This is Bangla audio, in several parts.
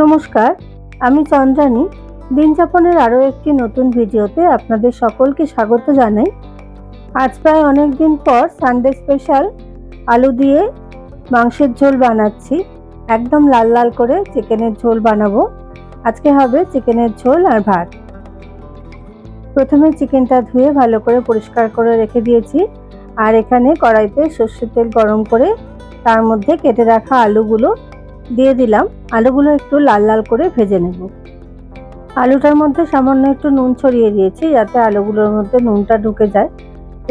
নমস্কার, আমি চন্দ্রানী। দিনযাপনের আরও একটি নতুন ভিডিওতে আপনাদের সকলকে স্বাগত জানাই। আজ প্রায় অনেক দিন পর সানডে স্পেশাল আলু দিয়ে মাংসের ঝোল বানাচ্ছি। একদম লাল লাল করে চিকেনের ঝোল বানাবো। আজকে হবে চিকেনের ঝোল আর ভাত। প্রথমে চিকেনটা ধুয়ে ভালো করে পরিষ্কার করে রেখে দিয়েছি। আর এখানে কড়াইতে সর্ষের তেল গরম করে তার মধ্যে কেটে রাখা আলুগুলো দিয়ে দিলাম। আলুগুলো একটু লাল লাল করে ভেজে নেব। আলুটার মধ্যে সামান্য একটু নুন ছড়িয়ে দিয়েছি যাতে আলুগুলোর মধ্যে নুনটা ঢুকে যায়।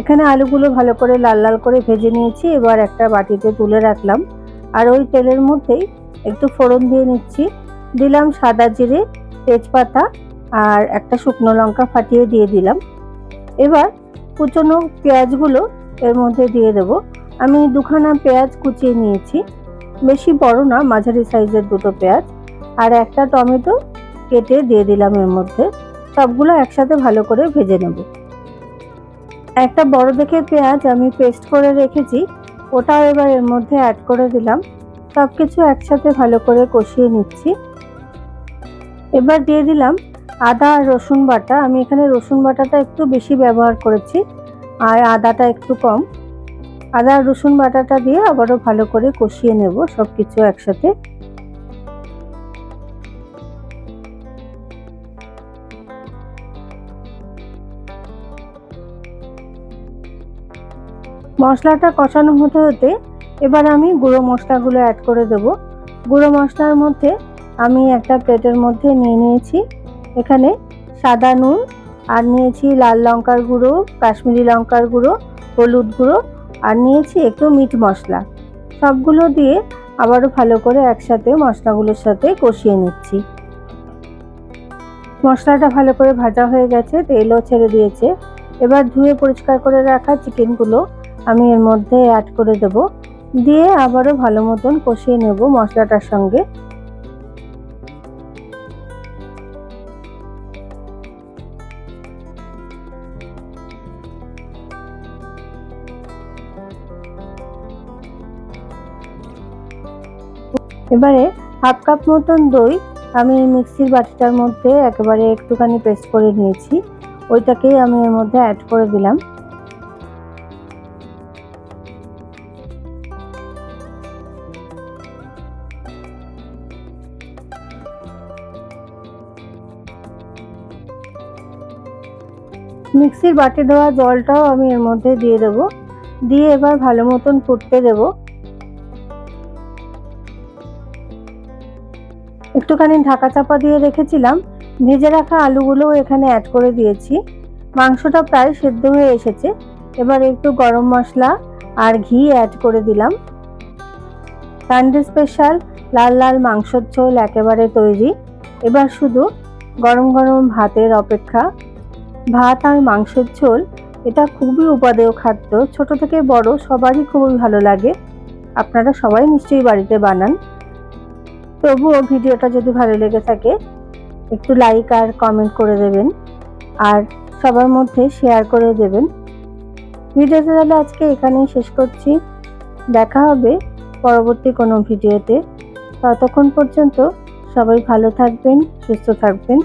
এখানে আলুগুলো ভালো করে লাল লাল করে ভেজে নিয়েছি। এবার একটা বাটিতে তুলে রাখলাম। আর ওই তেলের মধ্যেই একটু ফোড়ন দিয়ে নিচ্ছি। দিলাম সাদা জিরে, তেজপাতা আর একটা শুকনো লঙ্কা ফাটিয়ে দিয়ে দিলাম। এবার কুচনো পেঁয়াজগুলো এর মধ্যে দিয়ে দেব। আমি দুখানা পেঁয়াজ কুচিয়ে নিয়েছি, বেশি বড় না, মাঝারি সাইজের দুটো পেঁয়াজ আর একটা টমেটো কেটে দিয়ে দিলাম এর মধ্যে। সবগুলো একসাথে ভালো করে ভেজে নেব। একটা বড় দেখে পেঁয়াজ আমি পেস্ট করে রেখেছি, ওটাও এবার এর মধ্যে অ্যাড করে দিলাম। সব কিছু একসাথে ভালো করে কষিয়ে নিচ্ছি। এবার দিয়ে দিলাম আদা আর রসুন বাটা। আমি এখানে রসুন বাটাটা একটু বেশি ব্যবহার করেছি আর আদাটা একটু কম। আদা আর রসুন বাটাটা দিয়ে আবারও ভালো করে কষিয়ে নেব সব কিছু একসাথে। মশলাটা কষানো হতে হতে এবার আমি গুঁড়ো মশলাগুলো অ্যাড করে দেব। গুঁড়ো মশলার মধ্যে আমি একটা প্লেটের মধ্যে নিয়ে নিয়েছি এখানে সাদা নুন, আর নিয়েছি লাল লঙ্কার গুঁড়ো, কাশ্মীরি লঙ্কার গুঁড়ো, হলুদ গুঁড়ো, আর নিয়েছি একটু মিট মশলা। সবগুলো দিয়ে আবারও ভালো করে একসাথে মশলাগুলোর সাথে কষিয়ে নিচ্ছি। মশলাটা ভালো করে ভাজা হয়ে গেছে, তেলও ছেড়ে দিয়েছে। এবার ধুয়ে পরিষ্কার করে রাখা চিকেনগুলো আমি এর মধ্যে অ্যাড করে দেব। দিয়ে আবারও ভালো মতন কষিয়ে নেব মশলাটার সঙ্গে। এবারে হাফ কাপ মতন দই আমি মিক্সির বাটিটার মধ্যে একেবারে একটুখানি পেস্ট করে নিয়েছি, ওইটাকেই আমি এর মধ্যে অ্যাড করে দিলাম। মিক্সির বাটি ধোয়া জলটাও আমি এর মধ্যে দিয়ে দেব। দিয়ে এবার ভালো মতন ফুটতে দেব। একটুখানি ঢাকা চাপা দিয়ে রেখেছিলাম। ভেজে রাখা আলুগুলোও এখানে অ্যাড করে দিয়েছি। মাংসটা প্রায় সেদ্ধ হয়ে এসেছে। এবার একটু গরম মশলা আর ঘি অ্যাড করে দিলাম। সানডে স্পেশাল লাল লাল মাংসের ঝোল একেবারে তৈরি। এবার শুধু গরম গরম ভাতের অপেক্ষা। ভাত আর মাংসের ঝোল এটা খুবই উপাদেয় খাদ্য, ছোট থেকে বড় সবারই খুবই ভালো লাগে। আপনারা সবাই নিশ্চয়ই বাড়িতে বানান। তবুও ভিডিওটা যদি ভালো লেগে থাকে একটু লাইক আর কমেন্ট করে দেবেন, আর সবার মধ্যে শেয়ার করে দেবেন। ভিডিওটা তাহলে আজকে এখানেই শেষ করছি। দেখা হবে পরবর্তী কোনো ভিডিওতে। ততক্ষণ পর্যন্ত সবাই ভালো থাকবেন, সুস্থ থাকবেন।